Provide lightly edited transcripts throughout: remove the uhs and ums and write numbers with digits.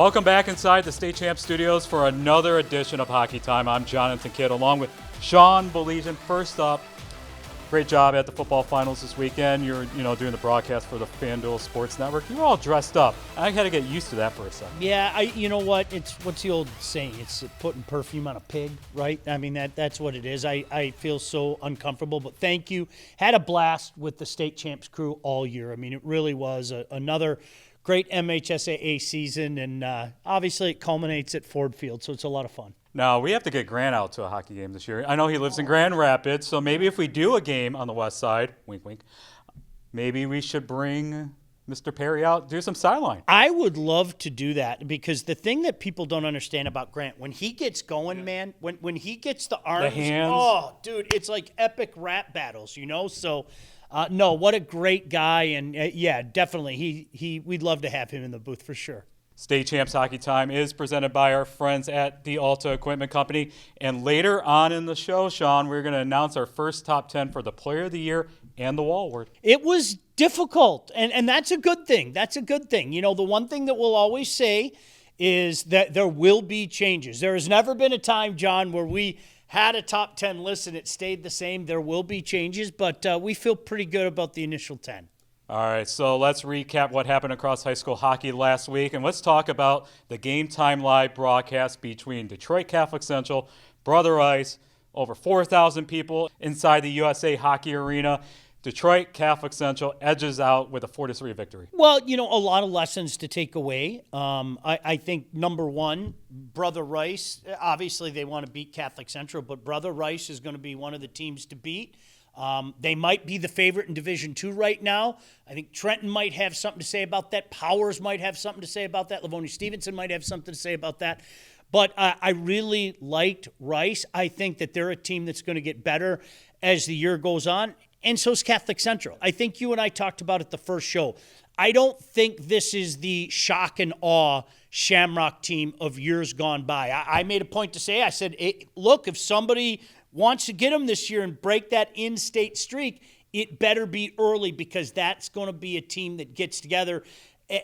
Welcome back inside the State Champ Studios for another edition of Hockey Time. I'm Jonathon Kidd along with Sean Baligian. First up, great job at the football finals this weekend. You're, doing the broadcast for the FanDuel Sports Network. You were all dressed up. I had to get used to that for a second. Yeah, you know what? What's the old saying? It's putting perfume on a pig, right? I mean, that's what it is. I feel so uncomfortable, but thank you. Had a blast with the State Champs crew all year. I mean, it really was another great MHSAA season, and obviously it culminates at Ford Field, so it's a lot of fun. Now, we have to get Grant out to a hockey game this year. I know he lives in Grand Rapids, so maybe if we do a game on the west side, wink, wink, maybe we should bring Mr. Perry out, do some sideline. I would love to do that, because the thing that people don't understand about Grant, when he gets going, man, when he gets the arms, the hands. Oh, dude, it's like epic rap battles, So, no, what a great guy, and yeah, definitely, we'd love to have him in the booth for sure. State Champs Hockey Time is presented by our friends at the Alta Equipment Company. And later on in the show, Sean, we're going to announce our first top 10 for the Player of the Year and the Wall Award. It was difficult, and that's a good thing. That's a good thing. The one thing that we'll always say is that there will be changes. There has never been a time, John, where we had a top 10 list and it stayed the same. There will be changes, but we feel pretty good about the initial 10. All right, so let's recap what happened across high school hockey last week, and let's talk about the Game Time Live broadcast between Detroit Catholic Central, Brother Rice, over 4,000 people inside the USA Hockey Arena. Detroit Catholic Central edges out with a 4-3 victory. Well, a lot of lessons to take away. I think, number one, Brother Rice, obviously they want to beat Catholic Central, but Brother Rice is going to be one of the teams to beat. They might be the favorite in Division II right now. I think Trenton might have something to say about that. Powers might have something to say about that. Livonia Stevenson might have something to say about that. But I really liked Rice. I think that they're a team that's going to get better as the year goes on, and so is Catholic Central. I think you and I talked about it the first show. I don't think this is the shock and awe Shamrock team of years gone by. I made a point to say, I said, hey, look, if somebody wants to get them this year and break that in-state streak, it better be early, because that's going to be a team that gets together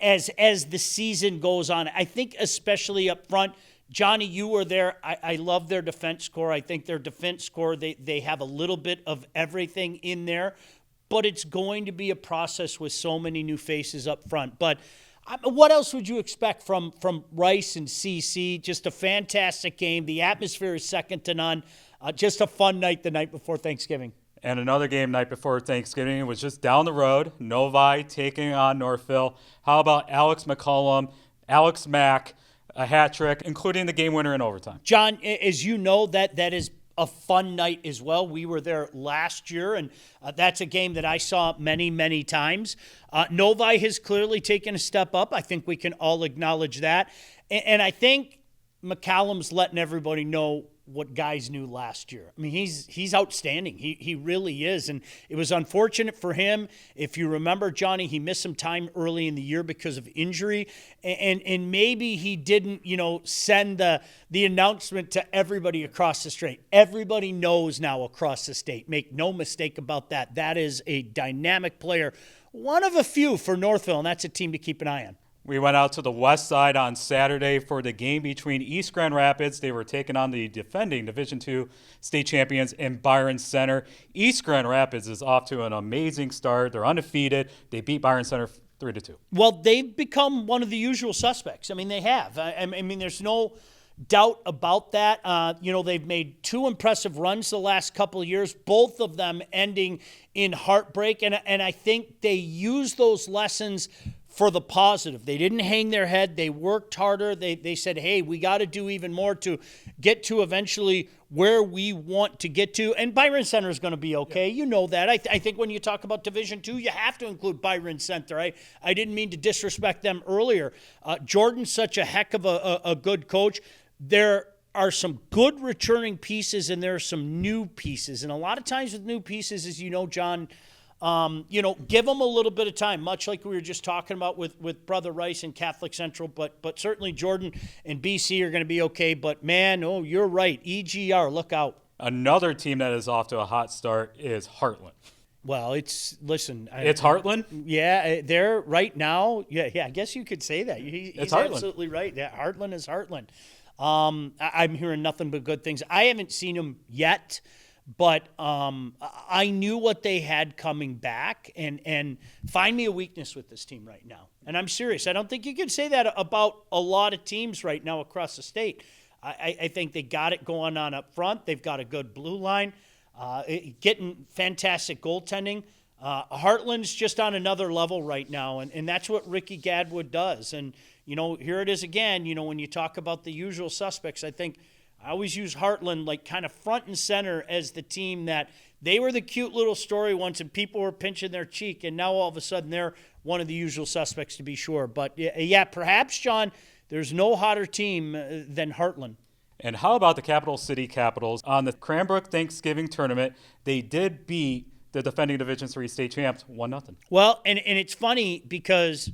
as the season goes on. I think especially up front, Johnny, you were there. I love their defense score. I think their defense score, they have a little bit of everything in there, but it's going to be a process with so many new faces up front. But what else would you expect from Rice and CC? Just a fantastic game. The atmosphere is second to none. Just a fun night the night before Thanksgiving. And another game night before Thanksgiving. It was just down the road. Novi taking on Northville. How about Alex McCollum, Alex Mack, a hat trick, including the game winner in overtime? John, as you know, that is a fun night as well. We were there last year, and that's a game that I saw many, many times. Novi has clearly taken a step up. I think we can all acknowledge that. And I think McCallum's letting everybody know what guys knew last year. I mean, he's outstanding. He really is. And it was unfortunate for him. If you remember, Johnny, he missed some time early in the year because of injury. And maybe he didn't, send the announcement to everybody across the state. Everybody knows now across the state. Make no mistake about that. That is a dynamic player. One of a few for Northville, and that's a team to keep an eye on. We went out to the west side on Saturday for the game between East Grand Rapids. They were taking on the defending Division II state champions in Byron Center. East Grand Rapids is off to an amazing start. They're undefeated. They beat Byron Center 3-2. Well, they've become one of the usual suspects. I mean, they have. I mean, there's no doubt about that. They've made two impressive runs the last couple of years, both of them ending in heartbreak. And I think they use those lessons for the positive. They didn't hang their head. They worked harder. They said, hey, we got to do even more to get to eventually where we want to get to. And Byron Center is going to be okay. Yeah. You know that. I think when you talk about Division II, you have to include Byron Center. I didn't mean to disrespect them earlier. Jordan's such a heck of a good coach. There are some good returning pieces, and there are some new pieces. And a lot of times with new pieces, as you know, John, give them a little bit of time, much like we were just talking about with Brother Rice and Catholic Central, but certainly Jordan and BC are going to be okay. But, man, you're right. EGR, look out. Another team that is off to a hot start is Heartland. Well, listen. It's Heartland? Yeah, they're right now. Yeah, I guess you could say that. He's Heartland. absolutely right. Yeah, Heartland is Heartland. I'm hearing nothing but good things. I haven't seen them yet, but I knew what they had coming back, and find me a weakness with this team right now. And I'm serious. I don't think you can say that about a lot of teams right now across the state. I think they got it going on up front. They've got a good blue line, getting fantastic goaltending. Heartland's just on another level right now, and that's what Ricky Gadwood does. And, here it is again. When you talk about the usual suspects, I think I always use Heartland like kind of front and center as the team that they were the cute little story once and people were pinching their cheek, and now all of a sudden they're one of the usual suspects to be sure. But, yeah, perhaps, John, there's no hotter team than Heartland. And how about the Capital City Capitals? On the Cranbrook Thanksgiving tournament, they did beat the defending Division III state champs 1-0. Well, and it's funny because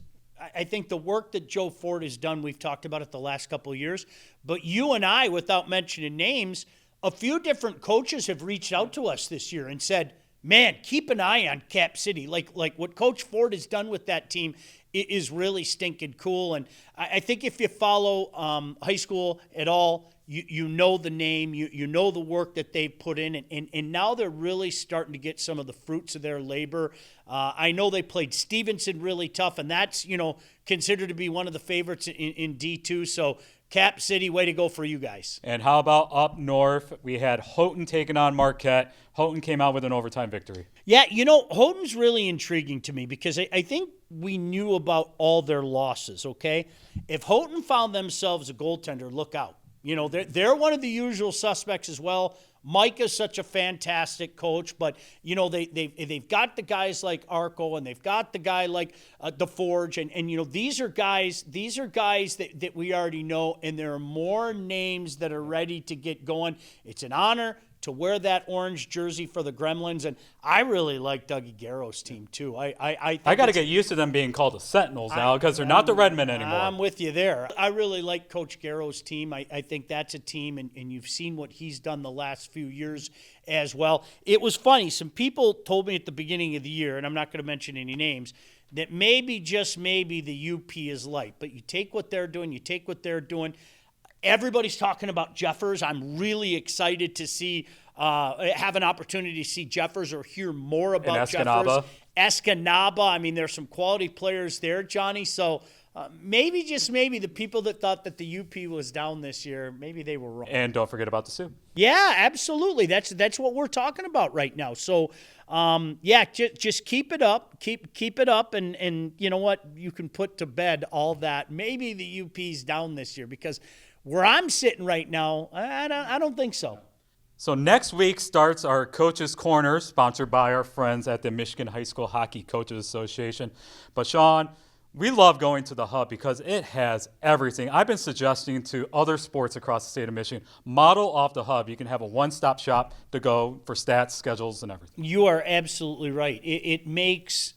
I think the work that Joe Ford has done, we've talked about it the last couple of years, but you and I, without mentioning names, a few different coaches have reached out to us this year and said, man, keep an eye on Cap City. Like what Coach Ford has done with that team is really stinking cool. And I think if you follow high school at all, you know the name, you know the work that they've put in, and now they're really starting to get some of the fruits of their labor. I know they played Stevenson really tough, and that's, considered to be one of the favorites in D2. So Cap City, way to go for you guys. And how about up north? We had Houghton taking on Marquette. Houghton came out with an overtime victory. Yeah, Houghton's really intriguing to me because I think we knew about all their losses, okay? If Houghton found themselves a goaltender, look out. They're one of the usual suspects as well. Mike is such a fantastic coach, but they've got the guys like Arco, and they've got the guy like DeForge, and these are guys that we already know, and there are more names that are ready to get going. It's an honor to wear that orange jersey for the Gremlins, and I really like Dougie Garrow's team too. I got to get used to them being called the Sentinels now because they're not the Redmen anymore. I'm with you there. I really like Coach Garrow's team. I think that's a team, and you've seen what he's done the last few years as well. It was funny. Some people told me at the beginning of the year, and I'm not going to mention any names, that maybe, just maybe, the UP is light. But you take what they're doing, Everybody's talking about Jeffers. I'm really excited to see, have an opportunity to see Jeffers or hear more about Jeffers. Escanaba. There's some quality players there, Johnny. So maybe, just maybe, the people that thought that the UP was down this year, maybe they were wrong. And don't forget about the Sioux. Yeah, absolutely. That's what we're talking about right now. So, just keep it up. Keep it up, and you know what? You can put to bed all that. Maybe the UP's down this year because where I'm sitting right now, I don't think so. So next week starts our Coaches Corner, sponsored by our friends at the Michigan High School Hockey Coaches Association. But Sean, we love going to the Hub because it has everything. I've been suggesting to other sports across the state of Michigan, model off the Hub. You can have a one-stop shop to go for stats, schedules, and everything. You are absolutely right. It makes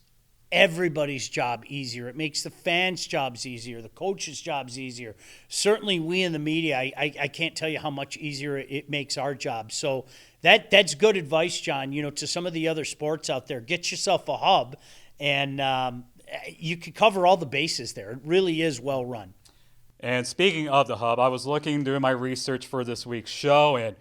everybody's job easier. It makes the fans' jobs easier, the coaches' jobs easier. Certainly we in the media, I can't tell you how much easier it makes our job. So that's good advice, John, to some of the other sports out there. Get yourself a Hub, and you can cover all the bases there. It really is well run. And speaking of the Hub, I was doing my research for this week's show, and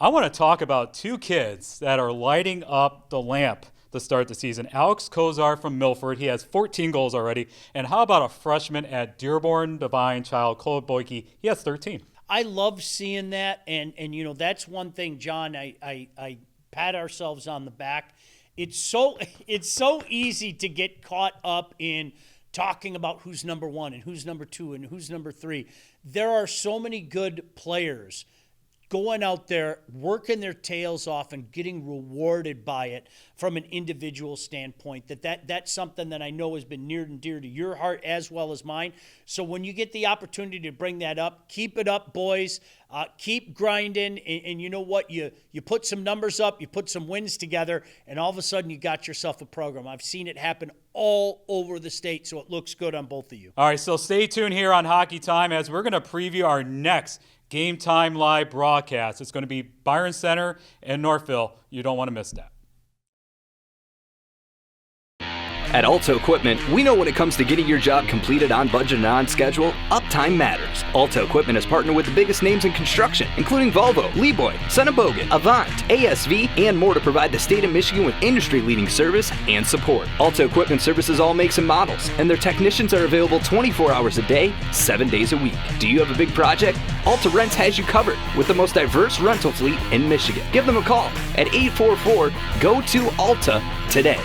I want to talk about two kids that are lighting up the lamp to start the season. Alex Kozar from Milford, he has 14 goals already. And how about a freshman at Dearborn Divine Child, Cole Boyke? He has 13. I love seeing that, and that's one thing, John. I pat ourselves on the back. It's so easy to get caught up in talking about who's number one and who's number two and who's number three. There are so many good players going out there, working their tails off and getting rewarded by it from an individual standpoint, that's something that I know has been near and dear to your heart as well as mine. So when you get the opportunity to bring that up, keep it up, boys. Keep grinding, and you know what? You put some numbers up, you put some wins together, and all of a sudden you got yourself a program. I've seen it happen all over the state, so it looks good on both of you. All right, so stay tuned here on Hockey Time as we're going to preview our next Game Time Live broadcast. It's going to be Byron Center and Northville. You don't want to miss that. At Alta Equipment, we know when it comes to getting your job completed on budget and on schedule, uptime matters. Alta Equipment has partnered with the biggest names in construction, including Volvo, Leeboy, Sonnebogen, Avant, ASV, and more to provide the state of Michigan with industry-leading service and support. Alta Equipment services all makes and models, and their technicians are available 24 hours a day, 7 days a week. Do you have a big project? Alta Rents has you covered with the most diverse rental fleet in Michigan. Give them a call at 844-GO-TO-ALTA today.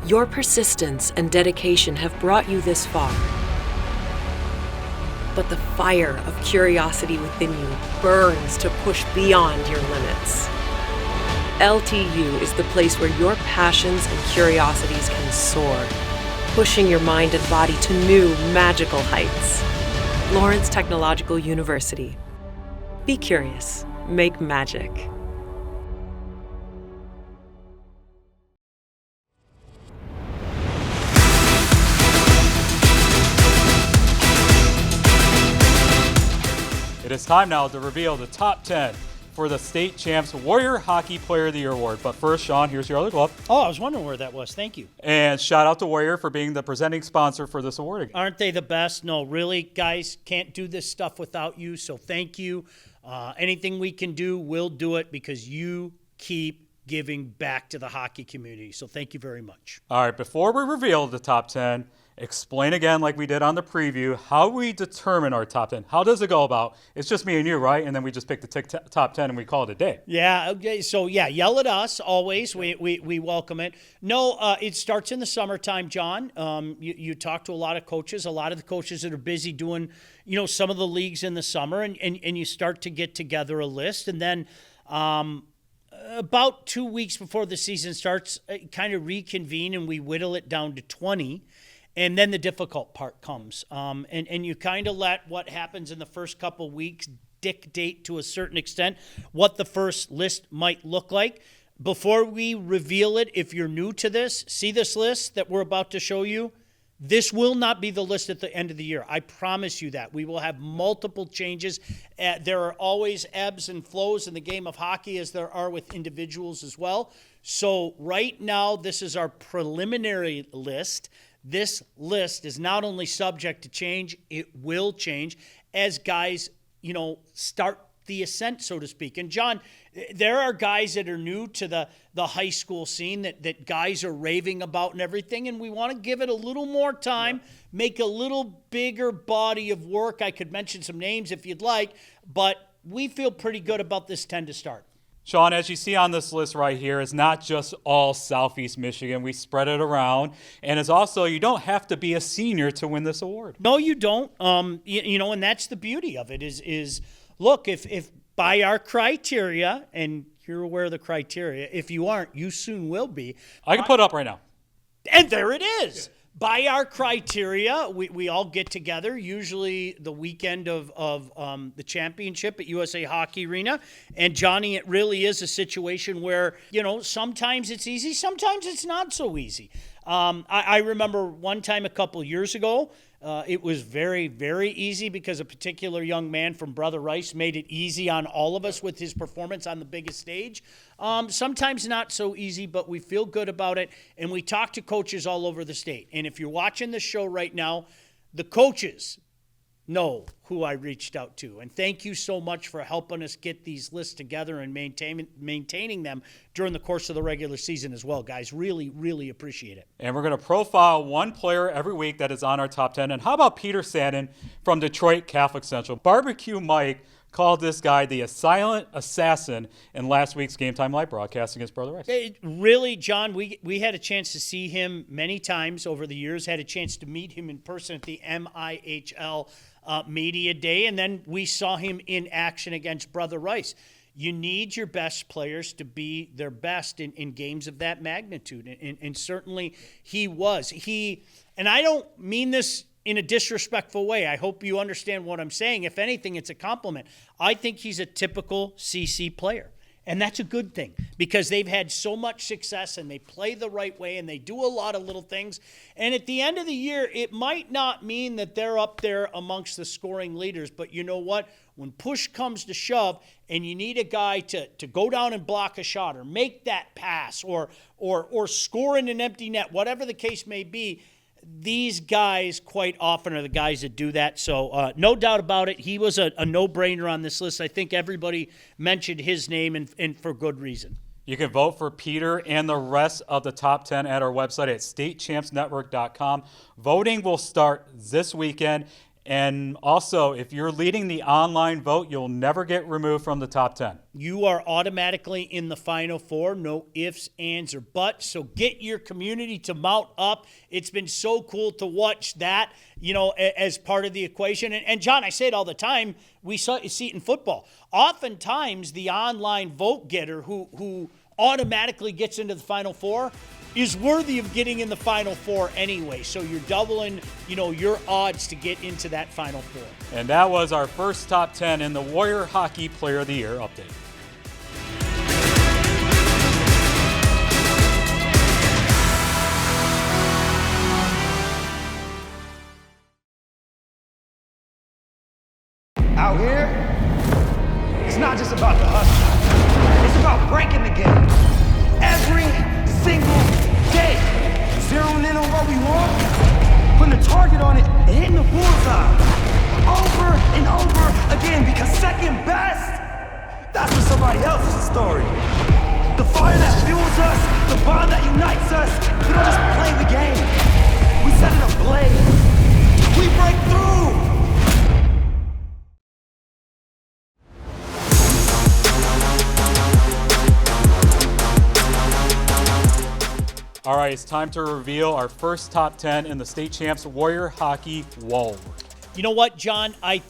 Your persistence and dedication have brought you this far. But the fire of curiosity within you burns to push beyond your limits. LTU is the place where your passions and curiosities can soar, pushing your mind and body to new magical heights. Lawrence Technological University. Be curious. Make magic. It is time now to reveal the top 10 for the state champs Warrior Hockey Player of the Year award. But first, Sean, here's your other glove. Oh, I was wondering where that was. Thank you. And shout out to Warrior for being the presenting sponsor for this award. Aren't they the best? No, really, guys, can't do this stuff without you, so thank you. Anything we can do, we'll do it because you keep giving back to the hockey community. So thank you very much. All right, before we reveal the top 10, explain again, like we did on the preview, how we determine our top 10. How does it go about? It's just me and you, right? And then we just pick the top 10 and we call it a day. Yeah, okay. So, yeah, yell at us always. We welcome it. No, it starts in the summertime, John. You talk to a lot of coaches, a lot of the coaches that are busy doing, some of the leagues in the summer, and you start to get together a list. And then about 2 weeks before the season starts, kind of reconvene, and we whittle it down to 20. And then the difficult part comes. And you kind of let what happens in the first couple weeks dictate to a certain extent what the first list might look like. Before we reveal it, if you're new to this, see this list that we're about to show you. This will not be the list at the end of the year. I promise you that. We will have multiple changes. There are always ebbs and flows in the game of hockey, as there are with individuals as well. So right now, this is our preliminary list. This list is not only subject to change, it will change as guys, start the ascent, so to speak. And John, there are guys that are new to the high school scene that guys are raving about and everything, and we want to give it a little more time, make a little bigger body of work. I could mention some names if you'd like, but we feel pretty good about this 10 to start. Sean, as you see on this list right here, it's not just all Southeast Michigan. We spread it around. And it's also, you don't have to be a senior to win this award. No, you don't. And that's the beauty of it is look, if by our criteria, and you're aware of the criteria, if you aren't, you soon will be. I can put it up right now. And there it is. By our criteria, we all get together, usually the weekend of the championship at USA Hockey Arena. And, Johnny, it really is a situation where, sometimes it's easy, sometimes it's not so easy. I remember one time a couple years ago, it was very, very easy because a particular young man from Brother Rice made it easy on all of us with his performance on the biggest stage. Sometimes not so easy, but we feel good about it, and we talk to coaches all over the state. And if you're watching the show right now, the coaches know who I reached out to. And thank you so much for helping us get these lists together and maintaining them during the course of the regular season as well, guys. Really, really appreciate it. And we're going to profile one player every week that is on our top 10. And how about Peter Sandin from Detroit Catholic Central? Barbecue Mike called this guy the silent assassin in last week's Game Time Live broadcast against Brother Rice. Really, John, we had a chance to see him many times over the years, had a chance to meet him in person at the MIHL Media Day, and then we saw him in action against Brother Rice. You need your best players to be their best in games of that magnitude, and certainly he was. And I don't mean this in a disrespectful way. I hope you understand what I'm saying. If anything, it's a compliment. I think he's a typical CC player. And that's a good thing because they've had so much success and they play the right way and they do a lot of little things. And at the end of the year, it might not mean that they're up there amongst the scoring leaders, but you know what? When push comes to shove and you need a guy to go down and block a shot or make that pass or score in an empty net, whatever the case may be, these guys quite often are the guys that do that. So no doubt about it, he was a no-brainer on this list. I think everybody mentioned his name and for good reason. You can vote for Peter and the rest of the top 10 at our website at statechampsnetwork.com. Voting will start this weekend. And also, if you're leading the online vote, you'll never get removed from the top 10. You are automatically in the Final Four. No ifs, ands, or buts. So get your community to mount up. It's been so cool to watch that, as part of the equation. And John, I say it all the time. We see it in football. Oftentimes, the online vote getter who automatically gets into the Final Four is worthy of getting in the Final Four anyway. So you're doubling, your odds to get into that Final Four. And that was our first top 10 in the Warrior Hockey Player of the Year update. Out here, it's not just about the hustle. It's about breaking the game. Every single day. Zeroing in on what we want, putting a target on it, and hitting the bullseye. Over and over again, because second best, that's for somebody else's story. The fire that fuels us, the bond that unites us, we don't just play the game. We set it ablaze. We break through. All right, it's time to reveal our first top 10 in the State Champs Warrior Hockey Wall Award. You know what, John? I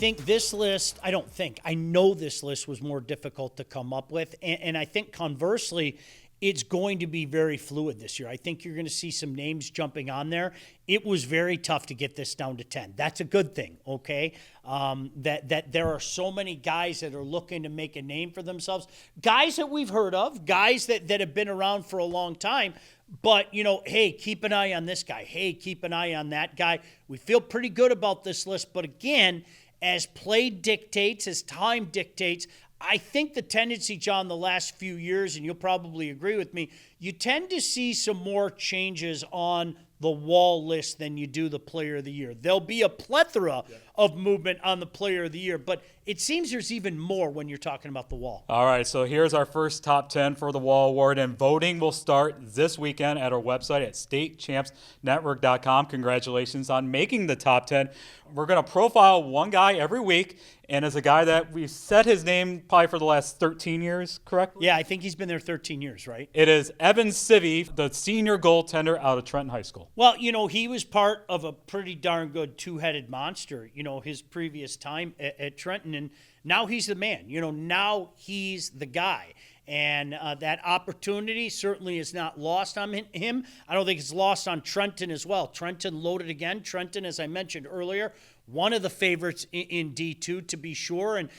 know this list was more difficult to come up with. And I think conversely, it's going to be very fluid this year. I think you're going to see some names jumping on there. It was very tough to get this down to 10. That's a good thing, okay? That there are so many guys that are looking to make a name for themselves. Guys that we've heard of, guys that have been around for a long time. But, hey, keep an eye on this guy. Hey, keep an eye on that guy. We feel pretty good about this list. But again, as play dictates, as time dictates, I think the tendency, John, the last few years, and you'll probably agree with me, you tend to see some more changes on the wall list than you do the Player of the Year. There'll be a plethora of movement on the Player of the Year, but it seems there's even more when you're talking about the wall. All right, so here's our first top 10 for the Wall Award, and voting will start this weekend at our website at statechampsnetwork.com. Congratulations on making the top 10. We're going to profile one guy every week, and as a guy that we've said his name probably for the last 13 years, correct? Yeah, I think he's been there 13 years, right? It is Evan Civey, the senior goaltender out of Trenton High School. Well, he was part of a pretty darn good two-headed monster, his previous time at Trenton, and now he's the man. Now he's the guy. And that opportunity certainly is not lost on him. I don't think it's lost on Trenton as well. Trenton loaded again. Trenton, as I mentioned earlier, one of the favorites in D2 to be sure. And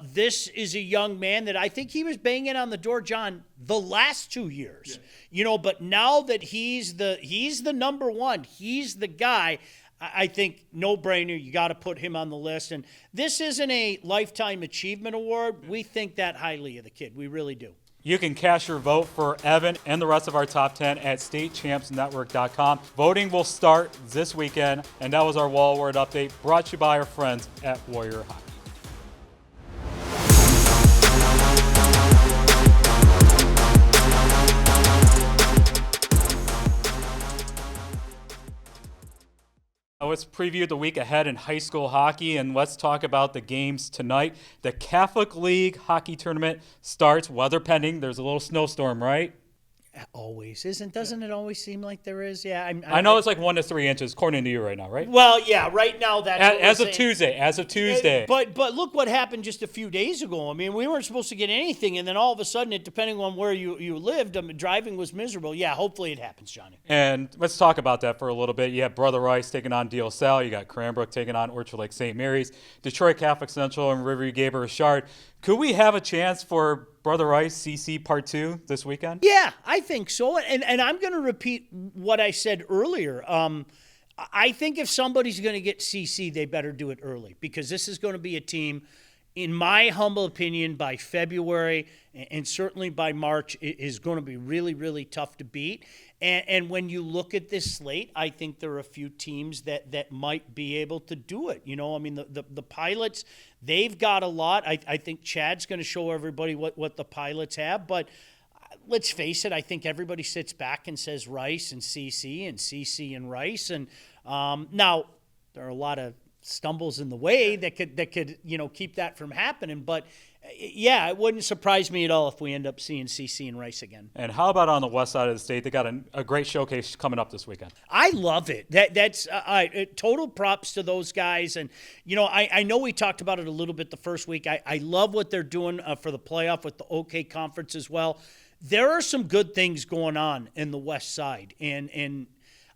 this is a young man that I think he was banging on the door, John, the last 2 years. Yeah. But now that he's the number one, he's the guy, I think no-brainer, you got to put him on the list. And this isn't a Lifetime Achievement Award. We think that highly of the kid. We really do. You can cast your vote for Evan and the rest of our top 10 at statechampsnetwork.com. Voting will start this weekend, and that was our Wall Award update brought to you by our friends at Warrior Hockey. Let's preview the week ahead in high school hockey, and let's talk about the games tonight. The Catholic League hockey tournament starts, weather pending. There's a little snowstorm, right? Always doesn't it always seem like there is? Yeah, I know it's like 1 to 3 inches according to you right now, right? Well, yeah, right now that's as of Tuesday. But look what happened just a few days ago. I mean, we weren't supposed to get anything, and then all of a sudden, depending on where you lived, driving was miserable. Yeah, hopefully it happens, Johnny. And let's talk about that for a little bit. You have Brother Rice taking on De La Salle. You got Cranbrook taking on Orchard Lake St. Mary's. Detroit Catholic Central and Riverview Gaber Richard Could we have a chance for Brother Rice CC Part 2 this weekend? Yeah, I think so. And I'm going to repeat what I said earlier. I think if somebody's going to get CC, they better do it early, because this is going to be a team, in my humble opinion, by February and certainly by March, it is going to be really, really tough to beat. And when you look at this slate, I think there are a few teams that might be able to do it. You know, I mean, the Pilots, they've got a lot. I think Chad's going to show everybody what the Pilots have. But let's face it, I think everybody sits back and says Rice and CC and Rice. And now there are a lot of stumbles in the way that could keep that from happening. But yeah, it wouldn't surprise me at all if we end up seeing CC and Rice again. And how about on the west side of the state? They got a great showcase coming up this weekend. I love it. That's total props to those guys. And, I know we talked about it a little bit the first week. I love what they're doing for the playoff with the OK Conference as well. There are some good things going on in the west side. And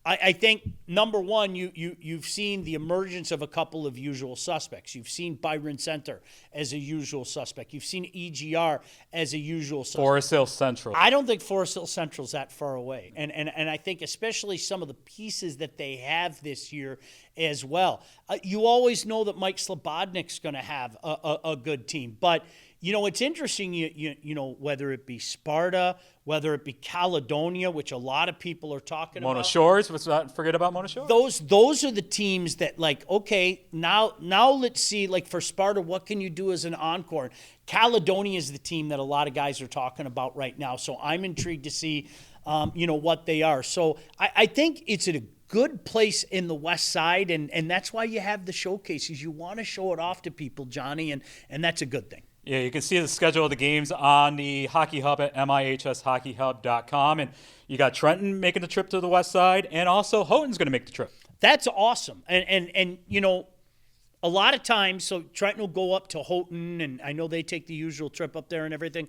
I think, number one, you've seen the emergence of a couple of usual suspects. You've seen Byron Center as a usual suspect. You've seen EGR as a usual suspect. Forest Hill Central. I don't think Forest Hill Central's that far away. And I think especially some of the pieces that they have this year as well. You always know that Mike Slobodnik's going to have a good team. But it's interesting, whether it be Sparta, whether it be Caledonia, which a lot of people are talking Mona about. Shores, let's not forget about Mona Shores. Those are the teams that, okay, now let's see, for Sparta, what can you do as an encore? Caledonia is the team that a lot of guys are talking about right now, so I'm intrigued to see, what they are. So I think it's a good place in the west side, and that's why you have the showcases. You want to show it off to people, Johnny, and that's a good thing. Yeah, you can see the schedule of the games on the Hockey Hub at mihshockeyhub.com. And you got Trenton making the trip to the west side, and also Houghton's going to make the trip. That's awesome. And a lot of times, so Trenton will go up to Houghton, and I know they take the usual trip up there and everything.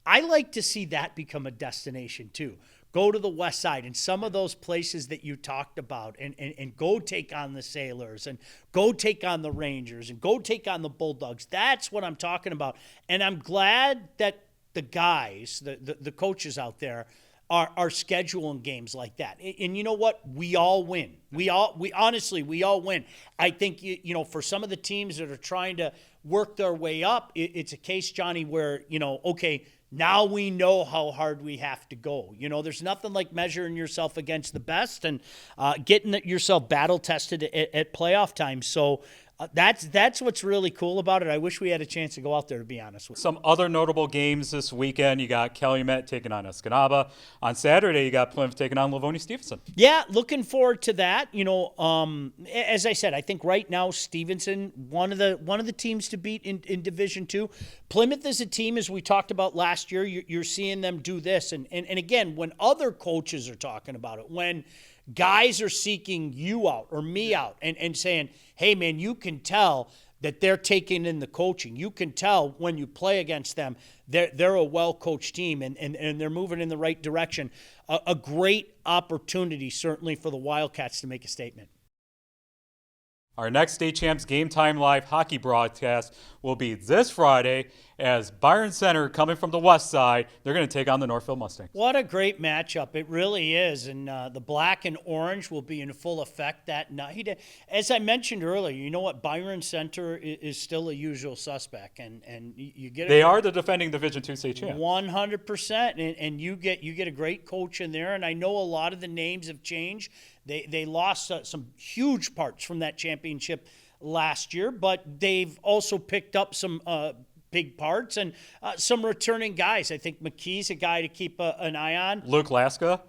I like to see that become a destination too. Go to the west side and some of those places that you talked about and go take on the Sailors and go take on the Rangers and go take on the Bulldogs. That's what I'm talking about. And I'm glad that the guys, the coaches out there are scheduling games like that. And you know what? We all win. We all win. I think, for some of the teams that are trying to work their way up, it's a case, Johnny, where, okay, now we know how hard we have to go. There's nothing like measuring yourself against the best and getting yourself battle tested at playoff time. So that's what's really cool about it. I wish we had a chance to go out there, to be honest with you. Some other notable games this weekend. You got Calumet taking on Escanaba. On Saturday, you got Plymouth taking on Livonia Stevenson. Yeah, looking forward to that. As I said, I think right now Stevenson, one of the teams to beat in Division II. Plymouth is a team, as we talked about last year. You're seeing them do this, and again, when other coaches are talking about it, when guys are seeking you out or me out and saying, hey, man, you can tell that they're taking in the coaching. You can tell when you play against them, they're a well-coached team and they're moving in the right direction. A great opportunity, certainly, for the Wildcats to make a statement. Our next State Champs Game Time Live hockey broadcast will be this Friday as Byron Center, coming from the west side, they're going to take on the Northfield Mustangs. What a great matchup. It really is. And the black and orange will be in full effect that night. As I mentioned earlier, you know what? Byron Center is still a usual suspect. And you get They are the defending Division II state champs. 100%. And you get a great coach in there. And I know a lot of the names have changed. They lost some huge parts from that championship last year, but they've also picked up some big parts and some returning guys. I think McKee's a guy to keep an eye on. Luke Laska.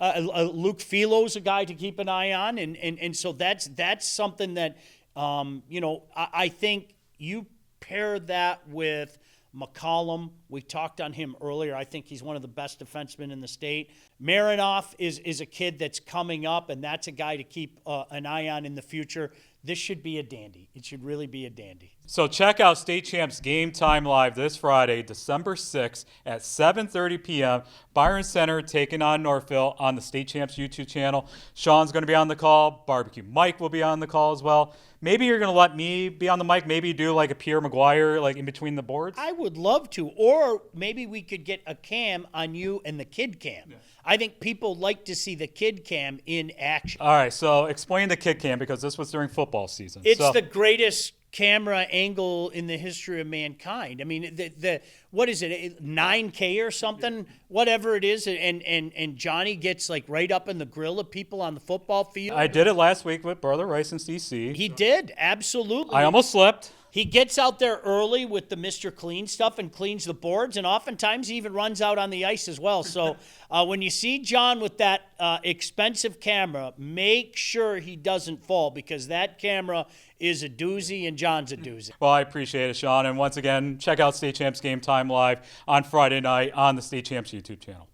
Luke Philo's a guy to keep an eye on. And so that's something that, I think you pair that with McCollum. We talked on him earlier. I think he's one of the best defensemen in the state. Marinoff is a kid that's coming up, and that's a guy to keep an eye on in the future. this should be a dandy. It should really be a dandy. So check out State Champs Game Time Live this Friday, December 6th at 7:30 p.m. Byron Center taking on Northville on the State Champs YouTube channel. Sean's going to be on the call. Barbecue Mike will be on the call as well. Maybe you're going to let me be on the mic. Maybe do like a Pierre McGuire, like in between the boards. I would love to. Or maybe we could get a cam on you and the kid cam. Yeah. I think people like to see the kid cam in action. All right, so explain the kid cam because this was during football season. It's the greatest camera angle in the history of mankind. I mean, the what is it, 9K or something, whatever it is, and Johnny gets like right up in the grill of people on the football field. I did it last week with Brother Rice in DC. He did, absolutely. I almost slipped. He gets out there early with the Mr. Clean stuff and cleans the boards, and oftentimes he even runs out on the ice as well. So when you see John with that expensive camera, make sure he doesn't fall because that camera is a doozy and John's a doozy. Well, I appreciate it, Sean. And once again, check out State Champs Game Time Live on Friday night on the State Champs YouTube channel.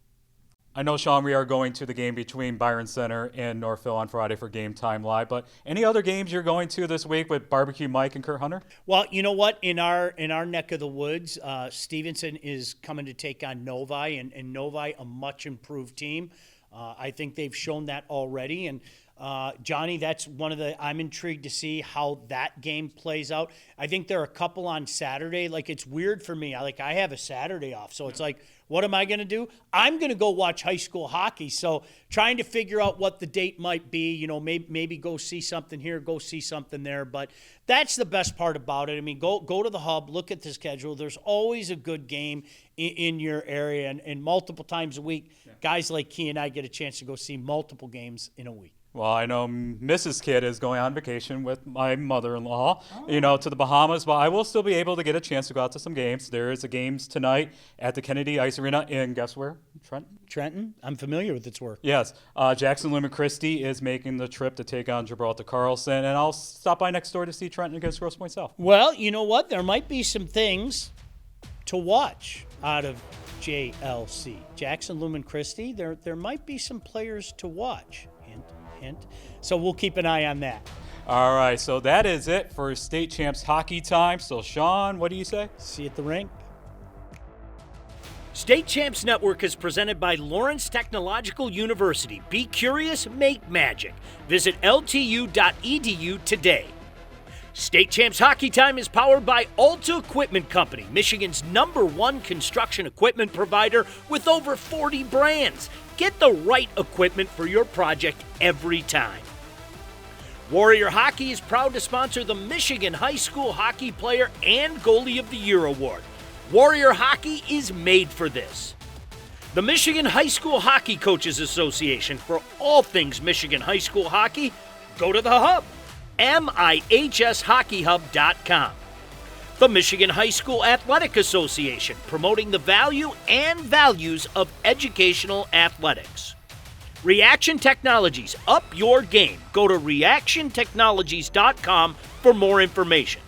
I know, Sean, we are going to the game between Byron Center and Northville on Friday for Game Time Live, but any other games you're going to this week with Barbecue Mike and Kurt Hunter? Well, you know what? In our neck of the woods, Stevenson is coming to take on Novi, and Novi, a much improved team. I think they've shown that already, and Johnny, that's one of the, I'm intrigued to see how that game plays out. I think there are a couple on Saturday. Like, it's weird for me. I have a Saturday off, so it's like, what am I going to do? I'm going to go watch high school hockey. So trying to figure out what the date might be, you know, maybe go see something here, go see something there. But that's the best part about it. I mean, go to the hub, look at the schedule. There's always a good game in your area. And multiple times a week, guys like Key and I get a chance to go see multiple games in a week. Well, I know Mrs. Kidd is going on vacation with my mother-in-law, to the Bahamas, but I will still be able to get a chance to go out to some games. There is a games tonight at the Kennedy Ice Arena in, guess where? Trenton? I'm familiar with its work. Yes. Jackson Lumen Christie is making the trip to take on Gibraltar Carlson, and I'll stop by next door to see Trenton against Grosse Pointe South. Well, you know what? There might be some things to watch out of JLC. Jackson Lumen Christie, there might be some players to watch. Hint. So we'll keep an eye on that. All right, so that is it for State Champs Hockey Time. So, Sean, what do you say? See you at the rink. State Champs Network is presented by Lawrence Technological University. Be curious, make magic. Visit ltu.edu today. State Champs Hockey Time is powered by Alta Equipment Company, Michigan's #1 construction equipment provider with over 40 brands. Get the right equipment for your project every time. Warrior Hockey is proud to sponsor the Michigan High School Hockey Player and Goalie of the Year Award. Warrior Hockey is made for this. The Michigan High School Hockey Coaches Association. For all things Michigan High School hockey, go to the hub, mihshockeyhub.com. The Michigan High School Athletic Association, promoting the value and values of educational athletics. Reaction Technologies, up your game. Go to reactiontechnologies.com for more information.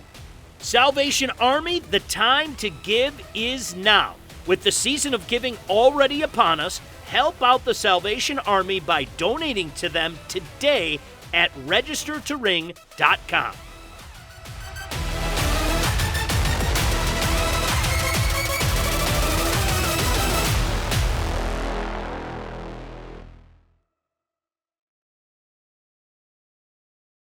Salvation Army, the time to give is now. With the season of giving already upon us, help out the Salvation Army by donating to them today at registertoring.com.